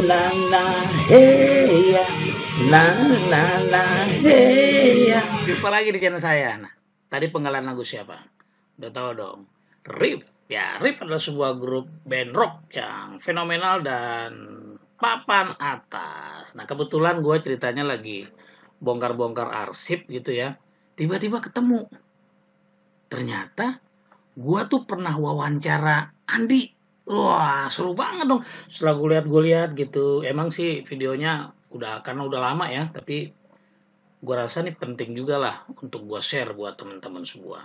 na na hey ya, na hey ya. Jumpa lagi di channel saya. Nah, tadi penggalan lagu siapa? Udah tahu dong. Riff. Ya, Riff adalah sebuah grup band rock yang fenomenal dan papan atas. Nah, kebetulan gue ceritanya lagi bongkar-bongkar arsip gitu ya. Tiba-tiba ketemu. Ternyata gue tuh pernah wawancara Andi. Wah, seru banget dong. Setelah gue lihat gitu. Emang sih videonya karena udah lama ya, tapi gue rasa nih penting juga lah untuk gue share buat teman-teman semua.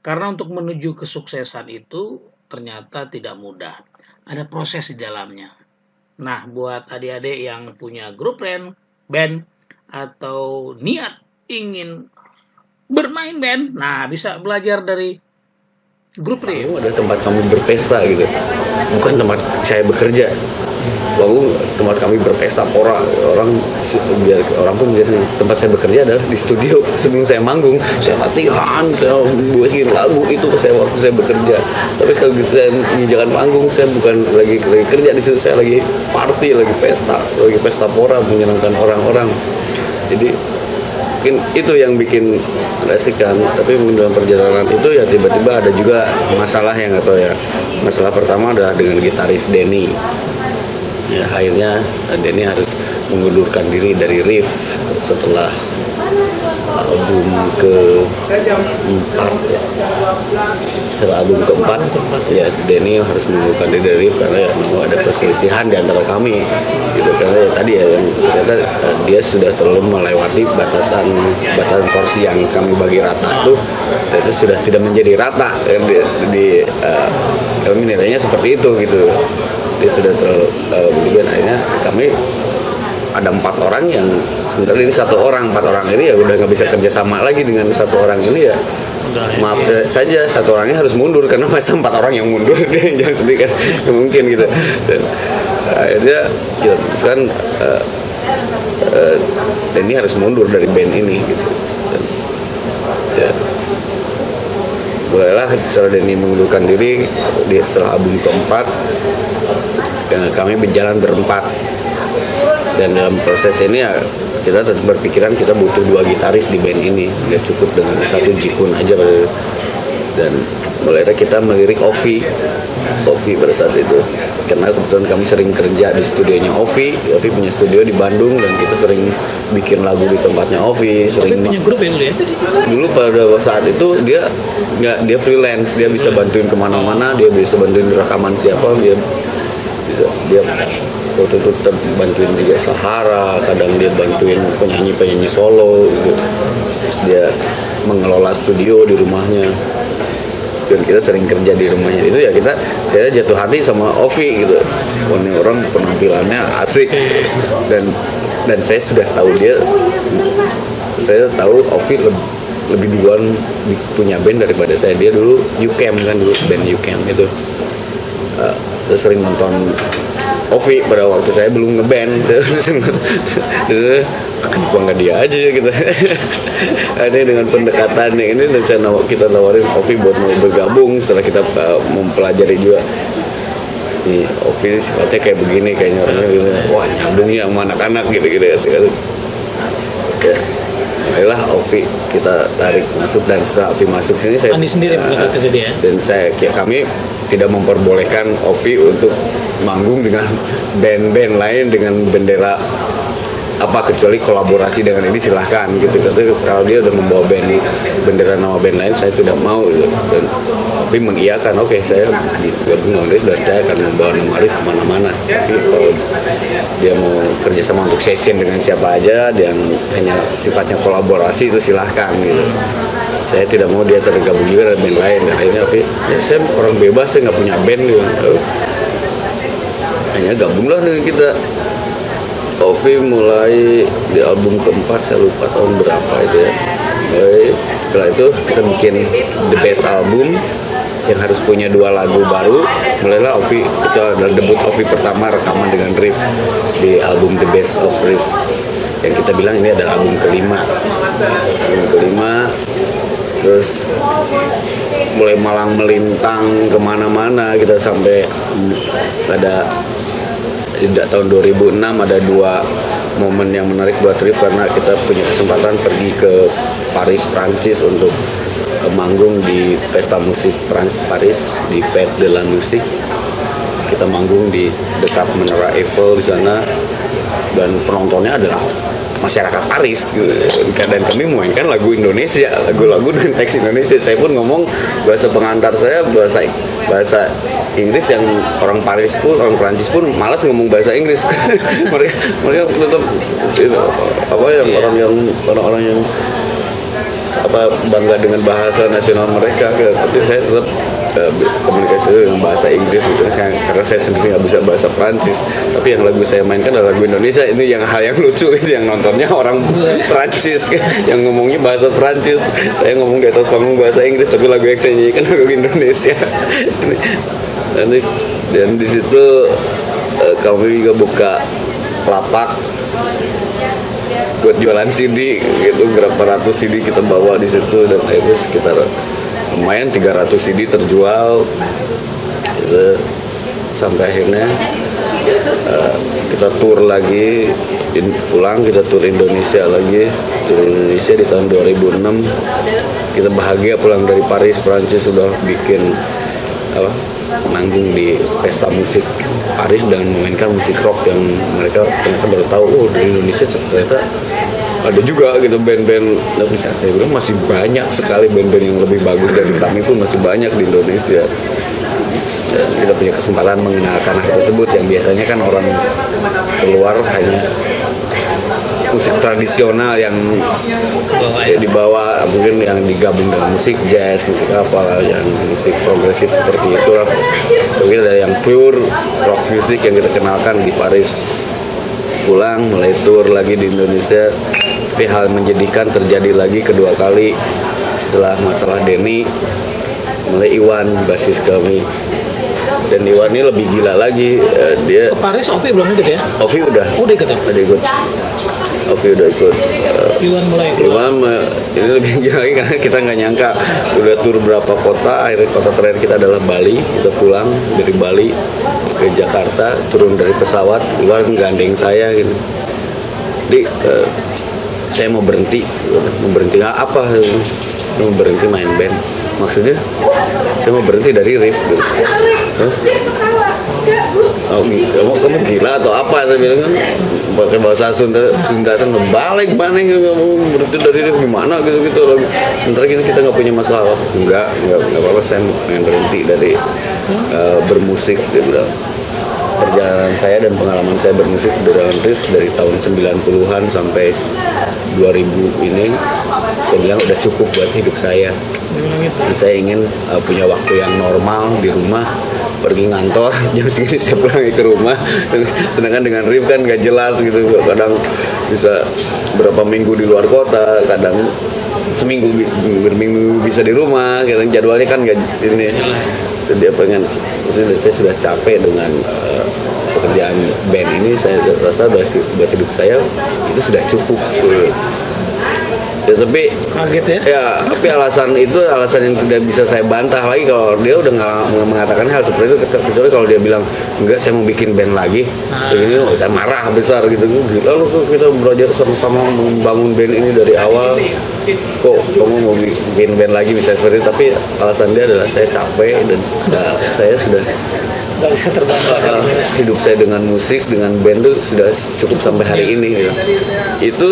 Karena untuk menuju kesuksesan itu ternyata tidak mudah. Ada proses di dalamnya. Nah, buat adik-adik yang punya grup band atau niat ingin bermain band, nah bisa belajar dari grup Riff. Ada tempat kami berpesta gitu, bukan tempat saya bekerja. Lalu tempat kami berpesta, orang pun jadi tempat saya bekerja adalah di studio. Sebelum saya manggung, saya latihan, saya buatin lagu itu waktu saya bekerja. Tapi kalau gitu saya menginjakan panggung, saya bukan lagi kerja di situ, saya lagi party, lagi pesta pora, menyenangkan orang-orang. Jadi mungkin itu yang bikin asik kan. Tapi dalam perjalanan itu ya tiba-tiba ada juga masalah yang nggak tahu ya. Masalah pertama adalah dengan gitaris Denny. Ya, akhirnya Denny harus mengundurkan diri dari Riff setelah album keempat ya. Setelah album keempat ya Denny harus mengundurkan diri dari Riff karena ya ada perselisihan di antara kami gitu. Karena ya tadi ya yang ternyata dia sudah terlalu melewati batasan porsi yang kami bagi rata itu ternyata sudah tidak menjadi rata kami nilainya seperti itu gitu. Dia sudah terlalu berlebihan. Akhirnya kami ada 4 orang yang sebenarnya ini 1 orang, 4 orang ini ya udah nggak bisa kerja sama lagi dengan 1 orang ini ya. Maaf saja 1 orangnya harus mundur karena masa 4 orang yang mundur dia jangan sedih kan mungkin gitu. Dan akhirnya ya, kan Denny harus mundur dari band ini gitu. Dan, ya, mulailah setelah Denny mengundurkan diri setelah album keempat kami berjalan berempat. Dan dalam proses ini ya kita tetap berpikiran kita butuh 2 gitaris di band ini, nggak cukup dengan 1 Jikun aja. Dan mulainya kita melirik Ovi pada saat itu karena kebetulan kami sering kerja di studionya Ovi punya studio di Bandung dan kita sering bikin lagu di tempatnya Ovi. Sering punya grup ya dulu ya? Dulu pada saat itu dia freelance, dia bisa bantuin kemana-mana, dia bisa bantuin rekaman siapa, dia waktu itu bantuin juga Sahara, kadang dia bantuin penyanyi solo gitu. Terus dia mengelola studio di rumahnya dan kita sering kerja di rumahnya itu ya kita jatuh hati sama Ovi gitu. Ini orang penampilannya asik dan saya sudah tahu Ovi lebih duluan punya band daripada saya. Dia dulu UCAM kan, dulu band UCAM itu. Saya sering nonton Ovi pada waktu saya belum ngeband. Kenapa nggak dia aja gitu. Ada dengan pendekatan yang ini dan kita nawarin Ovi buat mau bergabung setelah kita mempelajari juga. Nih Ovi sifatnya kayak begini, kayaknya orangnya gitu. Wah nyambung ya sama anak-anak gitu ya. Baiklah Ovi kita tarik masuk dan setelah Ovi masuk sini saya Andi sendiri kerja dia. Dan kami tidak memperbolehkan Ovi untuk manggung dengan band-band lain dengan bendera kecuali kolaborasi dengan ini silahkan gitu. Kalau dia udah membawa bendera nama band lain saya tidak mau gitu. Dan Ovi mengiyakan, oke, saya gabung dengan Riff dan saya akan membawa nama Riff kemana-mana. Tapi kalau dia mau kerjasama untuk session dengan siapa aja yang hanya sifatnya kolaborasi itu silahkan gitu. Saya tidak mau dia tergabung juga dengan band lain. Dan akhirnya Ovi, ya saya orang bebas, saya nggak punya band gitu. Hanya gabunglah dengan kita. Ovi mulai di album keempat, saya lupa tahun berapa itu ya. Setelah itu kita bikin The Best album yang harus punya 2 lagu baru. Mulailah Ovi, itu adalah debut Ovi pertama rekaman dengan Riff di album The Best of Riff. Yang kita bilang ini adalah album kelima. Terus mulai malang melintang kemana-mana kita sampai ada Sejak tahun 2006 ada 2 momen yang menarik buat Rif, karena kita punya kesempatan pergi ke Paris, Prancis untuk manggung di pesta musik Paris, di Fête de la Musique. Kita manggung di dekat Menara Eiffel di sana, dan penontonnya adalah masyarakat Paris gitu. Dan kami memainkan lagu Indonesia, lagu-lagu dengan teks Indonesia. Saya pun ngomong bahasa pengantar saya bahasa Inggris, yang orang Paris pun, orang Prancis pun malas ngomong bahasa Inggris. mereka tetap orang-orang yang bangga dengan bahasa nasional mereka gitu. Tapi saya tetap komunikasi dengan bahasa Inggris gitu, karena saya sendiri nggak bisa bahasa Prancis. Tapi yang lagu saya mainkan adalah lagu Indonesia. Ini yang hal yang lucu itu, yang nontonnya orang Prancis yang ngomongnya bahasa Prancis, saya ngomong di atas panggung bahasa Inggris, tapi lagu yang saya nyanyikan lagu Indonesia. Dan di situ kami juga buka lapak buat jualan CD gitu, berapa ratus CD kita bawa di situ, dan akhirnya sekitar lumayan 300 CD terjual gitu. Sampai akhirnya kita tur lagi, pulang, kita tur Indonesia lagi. Tur Indonesia di tahun 2006 kita bahagia pulang dari Paris, Prancis, sudah bikin manggung di pesta musik Paris dan memainkan musik rock yang mereka ternyata baru tahu, oh di Indonesia ternyata ada juga gitu band-band. Saya bilang masih banyak sekali band-band yang lebih bagus dari kami pun masih banyak di Indonesia. Dan kita punya kesempatan mengenalkan hal tersebut, yang biasanya kan orang keluar hanya musik tradisional yang dibawa, mungkin yang digabung dengan musik jazz, musik apa, yang musik progresif seperti itu lah. Tapi ada yang pure rock music yang kita kenalkan di Paris. Pulang mulai tour lagi di Indonesia, tapi hal menjadikan terjadi lagi kedua kali setelah masalah Denny. Mulai Iwan, basis kami, dan Iwan ini lebih gila lagi. Dia ke Paris. Ovi belum ikut ya? Ovi udah ikut ya? Udah ikut. Ovi udah ikut. Iwan mulai. Ini lebih gila lagi karena kita nggak nyangka udah tur berapa kota. Akhirnya kota terakhir kita adalah Bali. Kita pulang dari Bali ke Jakarta, turun dari pesawat, Iwan gandeng saya gitu. Saya mau berhenti apa? Saya mau berhenti main band. Maksudnya saya mau berhenti dari riff gitu. Kamu gila atau apa? Saya bilang kan pakai bahasa Sunda kan balik mana kamu berhenti dari riff gimana gitu. Sementara kita nggak punya masalah. Enggak apa-apa, saya mau berhenti dari bermusik gitu. Perjalanan saya dan pengalaman saya bermusik dengan riff dari tahun 90-an sampai 2000 ini, saya bilang udah cukup buat hidup saya. Dan saya ingin punya waktu yang normal di rumah, pergi ngantor jam segini saya pulang ke rumah. Sedangkan dengan riff kan gak jelas gitu, kadang bisa berapa minggu di luar kota, kadang seminggu berminggu bisa di rumah, kadang jadwalnya kan gak ini. Dia pengen, saya sudah capek dengan pekerjaan band ini. Saya rasa buat hidup saya itu sudah cukup. Ya, tapi kaget ya, tapi alasan yang tidak bisa saya bantah lagi. Kalau dia udah nggak mengatakan hal seperti itu, kecuali kalau dia bilang enggak, saya mau bikin band lagi, ini saya marah besar gitu. Gila lu, kita belajar sama-sama membangun band ini dari awal, kok kamu mau bikin band lagi misalnya seperti itu. Tapi alasan dia adalah saya capek dan saya sudah nggak bisa terbantahkan. Hidup saya dengan musik, dengan band itu sudah cukup sampai hari ini gitu. Itu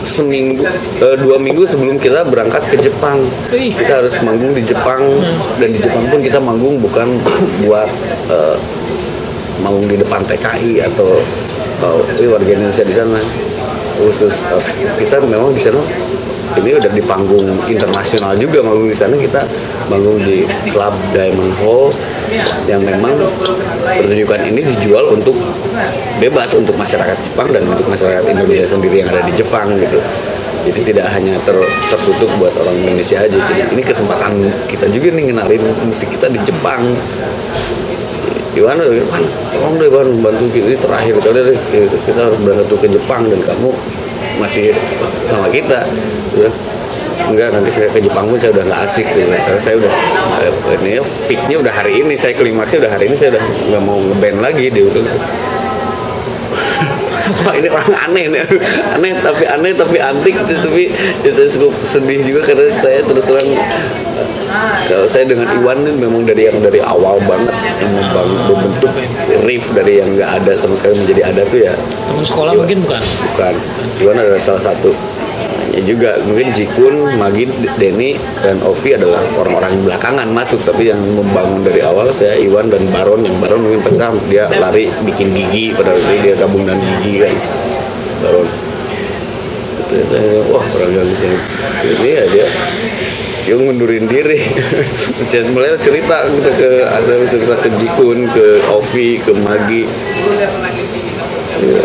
seminggu, 2 minggu sebelum kita berangkat ke Jepang. Kita harus manggung di Jepang, dan di Jepang pun kita manggung bukan buat manggung di depan TKI atau warga Indonesia di sana. Khusus kita memang di sana ini udah di panggung internasional juga, manggung di sana. Kita manggung di Club Diamond Hall yang memang pertunjukan ini dijual untuk bebas untuk masyarakat Jepang dan untuk masyarakat Indonesia sendiri yang ada di Jepang gitu. Jadi tidak hanya tertutup buat orang Indonesia aja. Jadi ini kesempatan kita juga nih ngenalin musik kita di Jepang. Iwan, tolong deh Iwan, bantu ini terakhir kali kita harus berangkat ke Jepang dan kamu masih sama kita. Enggak, nanti ke Jepang pun saya udah nggak asik gitu. Saya udah ini peaknya udah hari ini, saya klimaksnya udah hari ini, saya udah nggak mau ngeband lagi dia udah. wah ini orang aneh nih, aneh tapi antik, tapi ya saya cukup sedih juga karena saya terus terang kalau saya dengan Iwan ini memang dari awal banget yang membentuk riff dari yang nggak ada sama sekali menjadi ada tuh ya. Teman sekolah Iwan. mungkin bukan? Bukan. Iwan adalah salah satu. Ya juga mungkin Jikun, Magi, Denny dan Ovi adalah orang-orang yang belakangan masuk, tapi yang membangun dari awal saya Iwan dan Baron. Yang Baron mungkin pecah, dia lari bikin Gigi, pada waktu itu dia gabung dengan Gigi kan. Baron. Ternyata wah orang yang di sini ini ya dia ngundurin diri. Mulai cerita gitu ke Asal, cerita ke Jikun, ke Ovi, ke Magi. Ya.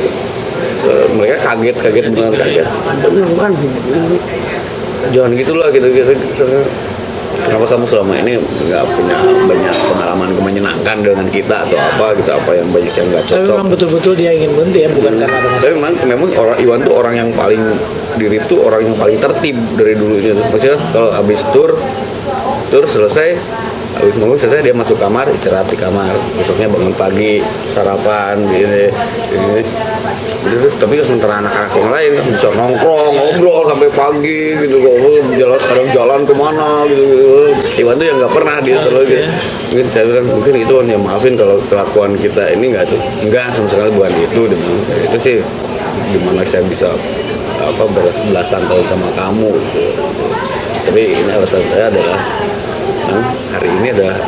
Mereka kaget benar kaget. Bukan, jangan gitulah gitu. Kenapa kamu selama ini nggak punya banyak pengalaman menyenangkan dengan kita atau apa gitu, apa yang banyak yang nggak cocok? Tapi memang betul-betul dia ingin berhenti ya, bukan karena ada masalah. Tapi memang orang Iwan tuh orang yang paling di Rif tuh orang yang paling tertib dari dulunya. Maksudnya kalau habis tur selesai. Habis bangun selesai dia masuk kamar, istirahat di kamar. Besoknya bangun pagi, sarapan, gini. Tapi sementara anak-anak yang lain bisa nongkrong, ngobrol sampai pagi gitu. Kadang jalan kemana gitu. Iwan tuh yang nggak pernah dia selalu gitu. Mungkin saya bilang mungkin itu ya maafin kalau kelakuan kita ini nggak sama sekali bukan itu. Itu sih gimana saya bisa belas-belasan tahun sama kamu gitu. Tapi ini alasan saya adalah hari ini adalah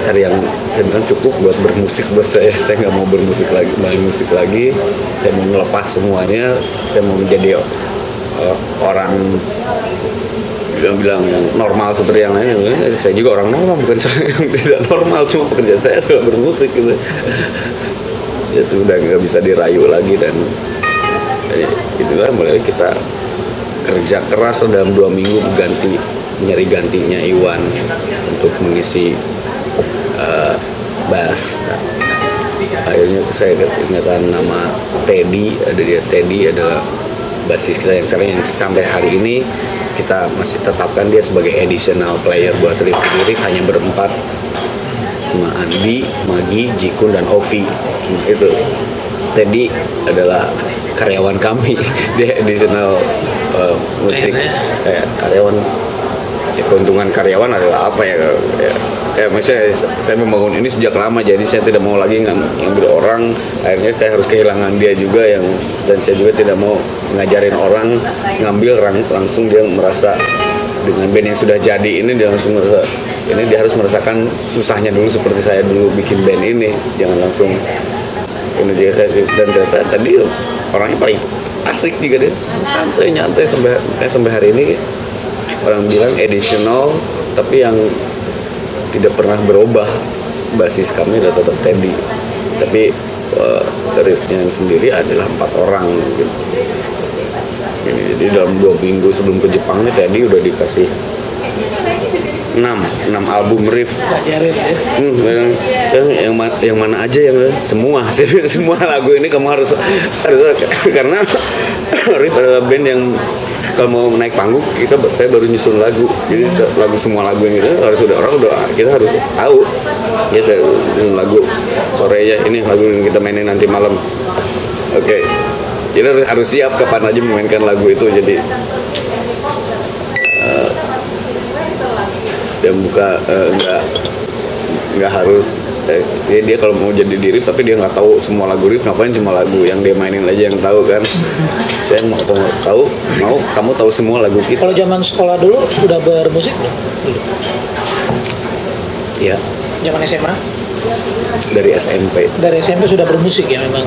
hari yang saya bilang cukup buat bermusik buat saya nggak mau bermusik lagi, saya mau melepas semuanya, saya mau menjadi orang bilang yang normal seperti yang lain. Saya juga orang normal, bukan saya yang tidak normal, cuma pekerjaan saya adalah bermusik gitu. Itu udah nggak bisa dirayu lagi dan itulah mulai kita kerja keras dalam 2 minggu nyari gantinya Iwan untuk mengisi bass. Nah, akhirnya saya ingatan nama Teddy adalah basis kita yang sekarang yang sampai hari ini kita masih tetapkan dia sebagai additional player buat Riff hanya berempat, cuma Andi, Magi, Jikun dan Ovi. Cuma itu. Teddy adalah karyawan kami, dia additional musik karyawan. Keuntungan karyawan adalah apa ya maksudnya saya membangun ini sejak lama, jadi saya tidak mau lagi ngambil orang, akhirnya saya harus kehilangan dia juga dan saya juga tidak mau ngajarin orang ngambil langsung dia merasa dengan band yang sudah jadi ini dia langsung merasa ini dia harus merasakan susahnya dulu seperti saya dulu bikin band ini, jangan langsung ini dia. Dan ternyata tadi orangnya paling asik juga dia, nyantai sampai hari ini. Orang bilang additional, tapi yang tidak pernah berubah basis kami adalah tetap Teddy. Tapi riffnya sendiri adalah 4 orang gitu. Jadi dalam 2 minggu sebelum ke Jepang nih Teddy udah dikasih 6 album riff. Yang mana aja yang semua lagu ini kamu harus karena riff adalah band yang kalau mau naik panggung saya baru nyusun lagu, jadi semua lagu yang itu harus kita harus tahu ya. Saya lagu sorenya ini lagu yang kita mainin nanti malam, oke. Jadi harus siap kapan aja memainkan lagu itu, jadi dan nggak harus dia kalau mau jadi di riff tapi dia nggak tahu semua lagu riff, ngapain cuma lagu yang dia mainin aja yang tahu kan. Saya mau kamu tahu semua lagu kita. Kalau zaman sekolah dulu udah bermusik belum? Iya. Zaman SMA? Dari SMP. Dari SMP sudah bermusik ya memang.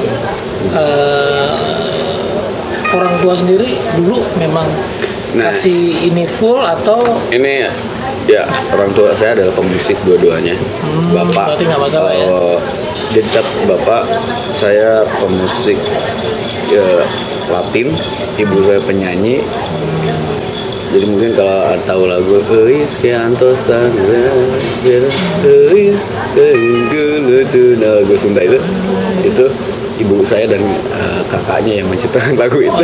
Orang tua sendiri dulu memang kasih ini full atau? Ini ya orang tua saya adalah pemusik dua-duanya. Bapak berarti nggak masalah ya? Jadi bapak saya pemusik Latin, ibu saya penyanyi. Jadi mungkin kalau tahu lagu Eis Keantosan Eis lagu Sunda itu ibu saya dan kakaknya yang menciptakan lagu itu.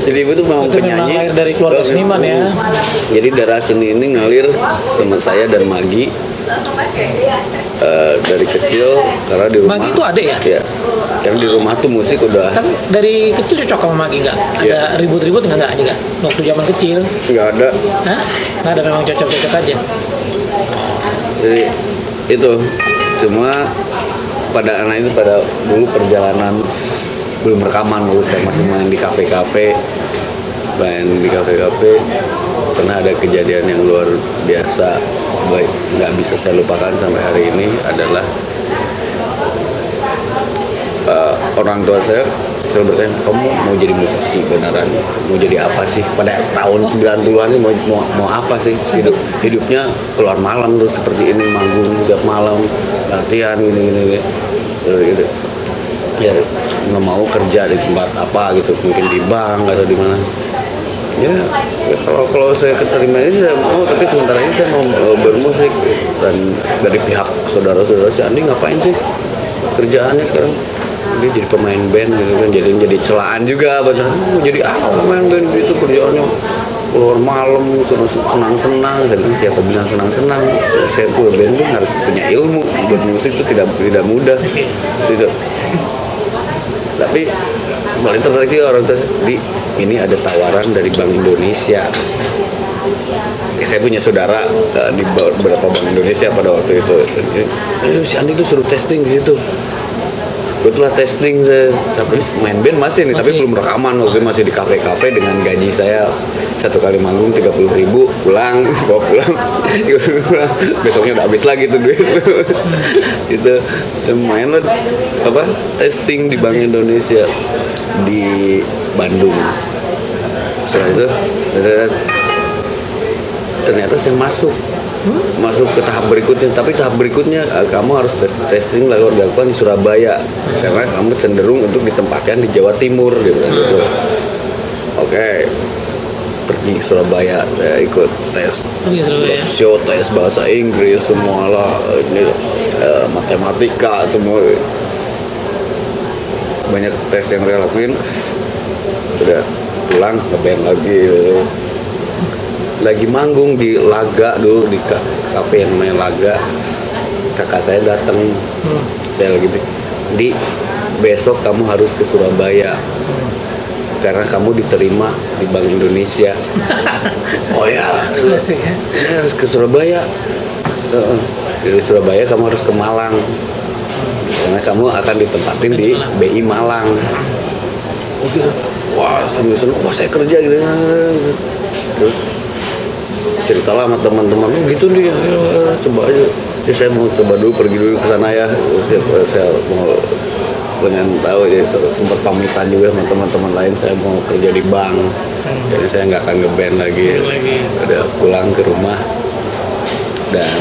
Jadi ibu tuh memang penyanyi. Lahir dari keluarga seniman ya. Jadi darah seni ini ngalir sama saya dan Magi Dari kecil karena di rumah. Magi itu ada ya? Iya. Karena di rumah tuh musik udah. Kan dari kecil cocok sama Magi nggak? Ada Iya. ribut-ribut nggak juga? Waktu zaman kecil? Nggak ada. Hah? Nggak ada, memang cocok-cocok aja. Jadi itu cuma pada anak itu pada dulu perjalanan belum rekaman dulu saya masih main di kafe-kafe karena ada kejadian yang luar biasa baik nggak bisa saya lupakan sampai hari ini adalah orang tua saya selalu bertanya, kamu mau jadi musisi beneran, mau jadi apa sih pada tahun 90-an ini mau apa sih hidupnya keluar malam terus seperti ini manggung tiap malam latihan gini gitu. Ya nggak mau kerja di tempat apa gitu, mungkin di bank atau di mana. Ya kalau saya keterima ini saya mau, tapi sementara ini saya mau bermusik. Dan dari pihak saudara-saudara si Andi ngapain sih kerjaannya sekarang, dia jadi pemain band gitu kan, jadi celaan juga bener. Jadi apa pemain band gitu, kerjaannya keluar malam senang-senang. Saya bilang siapa bilang senang-senang, saya punya band itu harus punya ilmu, buat musik itu tidak mudah gitu. Tapi paling tertarik juga orang tua di ini ada tawaran dari Bank Indonesia. Saya punya saudara di beberapa Bank Indonesia pada waktu itu. Si Andi tuh suruh testing di situ. Kebetulan testing saya sampai main band masih nih, tapi belum rekaman. Waktu itu masih di kafe-kafe dengan gaji saya satu kali manggung 30.000, pulang besoknya udah habis lagi tuh duit. Itu main lah testing di Bank Indonesia di Bandung. Setelah itu ternyata saya masuk ke tahap berikutnya, tapi tahap berikutnya kamu harus testing dilakukan di Surabaya karena kamu cenderung untuk ditempatkan di Jawa Timur gitu. Oke, pergi ke Surabaya, saya ikut tes show, tes bahasa Inggris semualah, ini matematika semua, banyak tes yang saya lakuin. Udah pulang ngeband lagi gitu. Lagi manggung di Laga dulu, di kafe yang namanya Laga. Kakak saya datang, saya lagi di besok kamu harus ke Surabaya karena kamu diterima di Bank Indonesia. Oh ya, saya harus ke Surabaya. Dari Surabaya kamu harus ke Malang karena kamu akan ditempatin di BI Malang. Oh gitu. Wah, saya kerja gitu. Terus ceritalah sama teman-teman, gitu dia, coba aja. Ya, saya mau coba dulu, pergi dulu ke sana ya. Saya mau pengen tahu ya, sempat pamitan juga sama teman-teman lain. Saya mau kerja di bank, jadi saya nggak akan ngeband lagi. Udah pulang ke rumah dan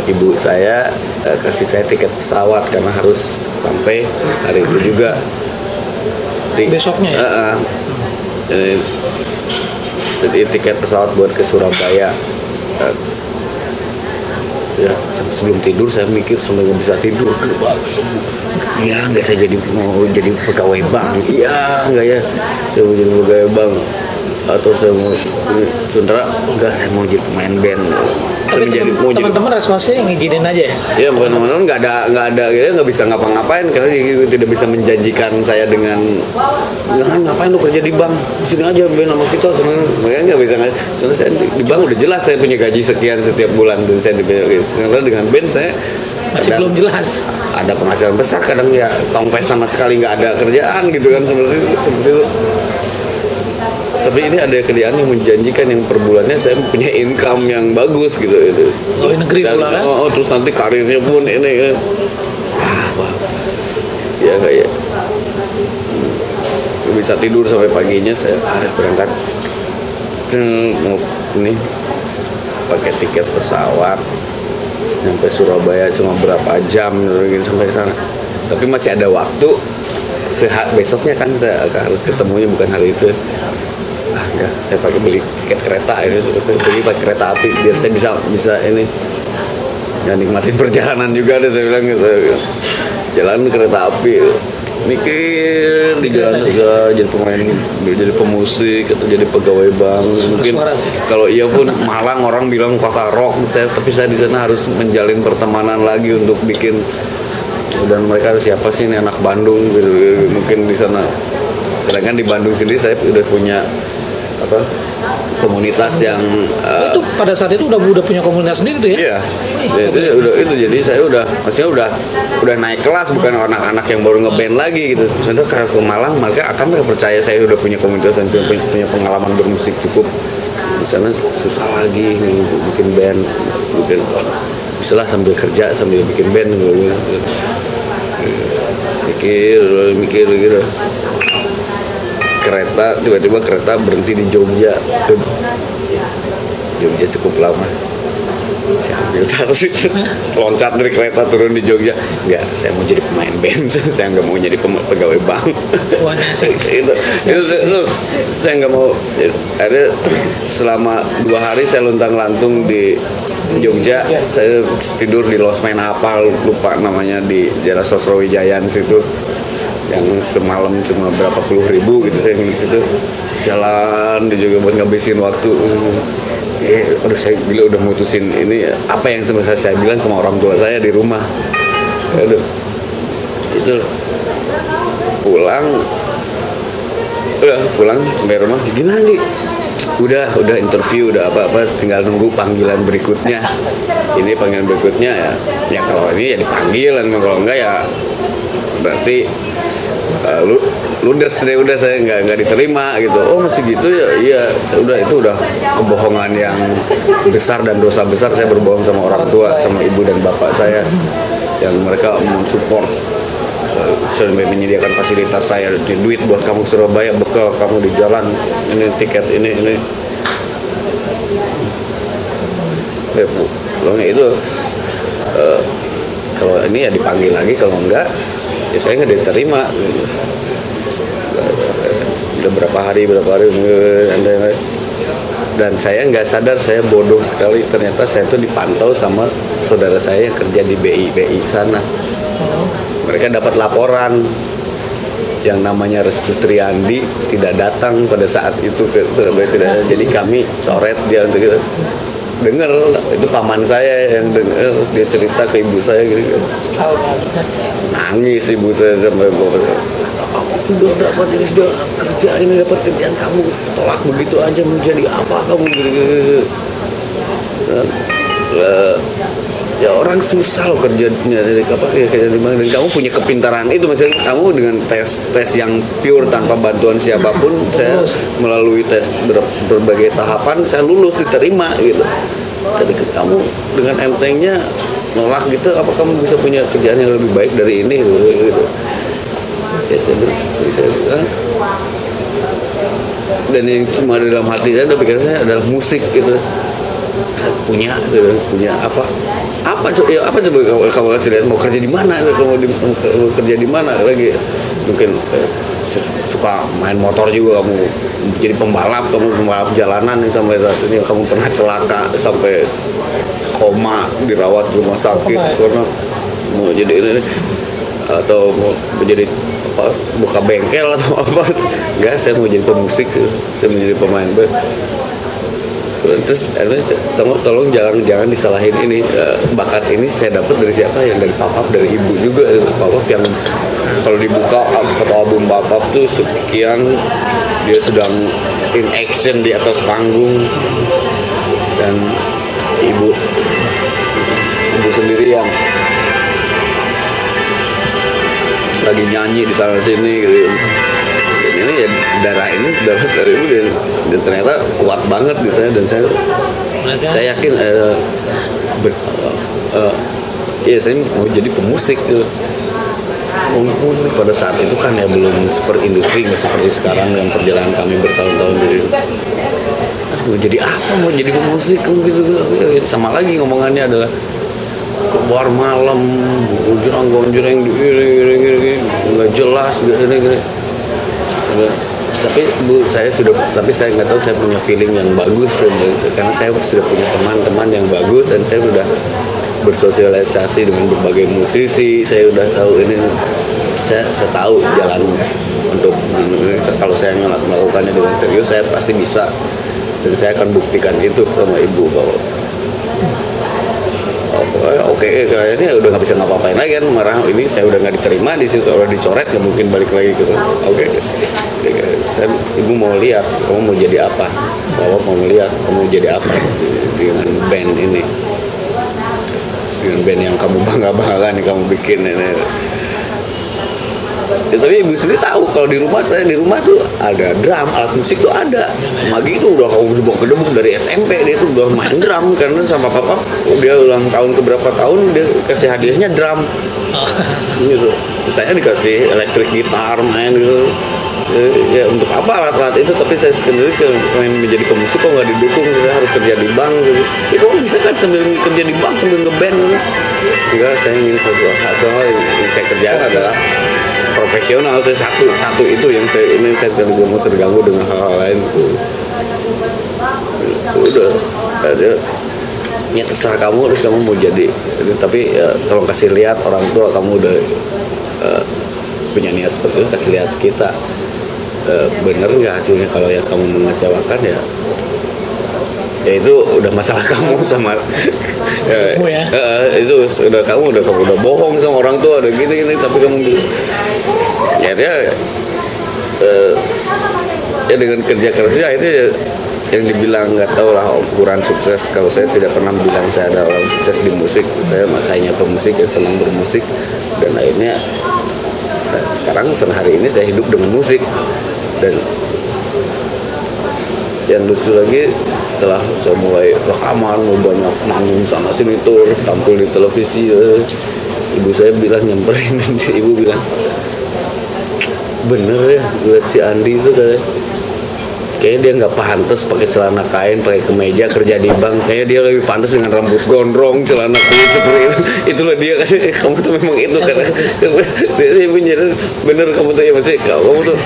ibu saya kasih saya tiket pesawat karena harus sampai hari itu juga. Besoknya ya? Jadi tiket pesawat buat ke Surabaya. Ya sebelum tidur saya mikir sampai nggak bisa tidur. Iya nggak, saya mau jadi pegawai bank. Iya nggak ya, saya mau jadi pegawai bank atau saya mau sementara enggak, saya mau jadi pemain band. Tapi teman-teman responsnya ngizinin aja ya? Iya, bukan teman-teman nggak ada gitu, nggak bisa ngapa-ngapain karena tidak bisa menjanjikan saya dengan ngapain lu kerja di bank, di sini aja band sama kita sebenarnya. Makanya nggak bisa, soalnya saya di bank udah jelas saya punya gaji sekian setiap bulan dan saya karena dengan band saya masih belum jelas. Ada penghasilan besar, kadang ya tongpes sama sekali nggak ada kerjaan gitu kan, seperti itu. Tapi ini ada kerjaan yang menjanjikan, yang per bulannya saya punya income yang bagus gitu. Oh, negeri pula kan? Terus nanti karirnya pun ini kan. Wah. Ya kayak bisa tidur sampai paginya, saya harus berangkat. Mau ini pakai tiket pesawat sampai Surabaya cuma berapa jam sampai ke sana. Tapi masih ada waktu. Besoknya kan saya harus ketemunya, bukan hari itu. Enggak, saya pakai beli tiket kereta ini, beli pakai kereta api biar saya bisa ini ya nikmatin perjalanan juga deh, saya bilang gitu. jalan kereta api, mikir di jalan juga jadi pemain, jadi pemusik atau jadi pegawai bank. Mungkin kalau iya pun Malang orang bilang kota rock, tapi saya di sana harus menjalin pertemanan lagi untuk bikin. Dan mereka siapa sih ini anak Bandung gitu, mungkin di sana. Sedangkan di Bandung sendiri saya udah punya komunitas yang itu pada saat itu udah punya komunitas sendiri tuh ya? Iya, itu jadi saya maksudnya udah naik kelas, bukan anak-anak yang baru ngeband lagi gitu. Sebenarnya karena ke Malang mereka akan percaya saya udah punya komunitas dan punya pengalaman bermusik cukup. Di sana susah lagi bikin band, bisa lah sambil kerja sambil bikin band gitu. Mikir kereta, tiba-tiba kereta berhenti di Jogja cukup lama. Saya ambil tas, loncat dari kereta turun di Jogja. Enggak, saya mau jadi pemain band, saya nggak mau jadi pegawai bank. Wah, itu saya nggak mau. Akhirnya selama 2 hari saya luntang-lantung di Jogja. Saya tidur di losmen apa lupa namanya, di daerah Sosrawijayan situ, yang semalam cuma berapa puluh ribu gitu. Saya ngeliat situ jalan di Jogja buat ngabisin waktu. Saya udah mutusin ini apa yang sebenarnya saya bilang sama orang tua saya di rumah. Itu pulang sampai rumah gimana nih? Udah interview, udah apa tinggal nunggu panggilan berikutnya. Ini panggilan berikutnya ya kalau ini ya dipanggil, dan kalau enggak ya berarti ludes deh, udah saya nggak diterima gitu. Oh masih gitu ya, iya. Itu udah kebohongan yang besar dan dosa besar. Saya berbohong sama orang tua, sama ibu dan bapak saya yang mereka mensupport. Saya menyediakan fasilitas saya, duit buat kamu Surabaya, bekal kamu di jalan, ini tiket ini. Pulangnya itu kalau ini ya dipanggil lagi, kalau enggak ya saya nggak diterima. Udah berapa hari dan saya nggak sadar, saya bodoh sekali, ternyata saya tuh dipantau sama saudara saya yang kerja di BI sana. Mereka dapat laporan yang namanya Restu Triandi tidak datang pada saat itu ke Surabaya, tidak. Jadi kami coret dia untuk kita dengar, itu paman saya yang dengar, dia cerita ke ibu saya gitu. Nangis ibu saya sampai sudah dapat ini, sudah kerja ini, dapat kerjaan, kamu tolak begitu aja, mau jadi apa kamu gitu. Ya orang susah loh kerjanya dari dan kamu punya kepintaran itu, maksudnya kamu dengan tes yang pure tanpa bantuan siapapun. Saya melalui tes berbagai tahapan, saya lulus, diterima gitu. Jadi kamu dengan entengnya nolak gitu, apa kamu bisa punya kerjaan yang lebih baik dari ini gitu. Ya saya bilang, dan yang cuma dalam hati saya, pikiran saya adalah musik gitu. Punya apa coba kamu kasih lihat, mau kerja di mana, mau kerja di mana lagi. Mungkin suka main motor juga, kamu jadi pembalap jalanan yang sampai saat ini kamu pernah celaka sampai koma, dirawat di rumah sakit karena mau jadi ini, atau mau menjadi buka bengkel atau apa. Enggak, saya mau jadi pemusik, saya mau jadi pemain band. Terus kamu tolong jangan disalahin ini, bakat ini saya dapat dari siapa? Yang dari papap, dari ibu juga. Papap yang kalau dibuka foto album papap tuh sekian, dia sedang in action di atas panggung, dan ibu sendiri yang lagi nyanyi di sana sini gitu. Ini ya darah dari ibu, dan ternyata kuat banget di saya, dan saya yakin saya mau jadi pemusik gitu. Pada saat itu kan ya belum seperti industri, nggak seperti sekarang dengan perjalanan kami bertahun-tahun dari mau jadi apa, mau jadi pemusik gitu. Sama lagi ngomongannya adalah ke bar malam, gonjreng nggak jelas gini. Tapi saya nggak tahu, saya punya feeling yang bagus, karena saya sudah punya teman-teman yang bagus, dan saya sudah bersosialisasi dengan berbagai musisi. Saya udah tahu ini, saya tahu jalan untuk kalau saya melakukannya dengan serius, saya pasti bisa, dan saya akan buktikan itu sama ibu bahwa oke, kayaknya udah nggak bisa ngapa-ngapain lagi kan, marah ini saya udah nggak diterima di situ, udah dicoret, nggak mungkin balik lagi gitu. Oke, ibu mau lihat kamu mau jadi apa, bapak mau lihat kamu jadi apa dengan band ini, dengan band yang kamu bangga-banggakan, yang kamu bikin ini. Ya, tapi ibu sendiri tahu kalau di rumah tuh ada drum, alat musik tuh ada. Magi itu udah kamu dibawa ke debuk dari SMP, dia tuh udah main drum karena sama papa dia ulang tahun keberapa tahun dia kasih hadiahnya drum. Gitu. Saya dikasih elektrik gitar main gitu. Ya untuk apa alat-alat itu, tapi saya sendiri pengen menjadi pemusik kok nggak didukung, saya harus kerja di bank gitu. Ya kamu bisa kan sambil kerja di bank sambil ngeband gitu. Enggak, saya ingin hal yang saya kerjakan adalah profesional. Saya satu itu yang saya tidak mau terganggu dengan hal-hal lain. Udah ada ya terserah kamu, terus kamu mau jadi, tapi ya, tolong kasih lihat orang tua kamu udah punya niat seperti itu, kasih lihat kita bener nggak hasilnya. Kalau ya kamu mengecewakan ya itu udah masalah kamu sama itu udah kamu udah bohong sama orang tua, udah gini tapi kamu ya dengan kerja akhirnya yang dibilang nggak tahu lah ukuran sukses. Kalau saya tidak pernah bilang saya ada orang sukses di musik, saya hanya pemusik yang senang bermusik, dan akhirnya sekarang hari ini saya hidup dengan musik. Dan yang lucu lagi, setelah saya mulai rekaman, banyak manggung sana sini tur, tampil di televisi, ibu saya bilang, nyamperin, ibu bilang, bener ya lihat si Andi itu kayaknya dia nggak pantas pakai celana kain, pakai kemeja, kerja di bank. Kayaknya dia lebih pantas dengan rambut gondrong, celana kulit seperti itu. Itulah dia kan, kamu tuh memang itu kan. Ibu bener kamu tuh ya, masih kamu tuh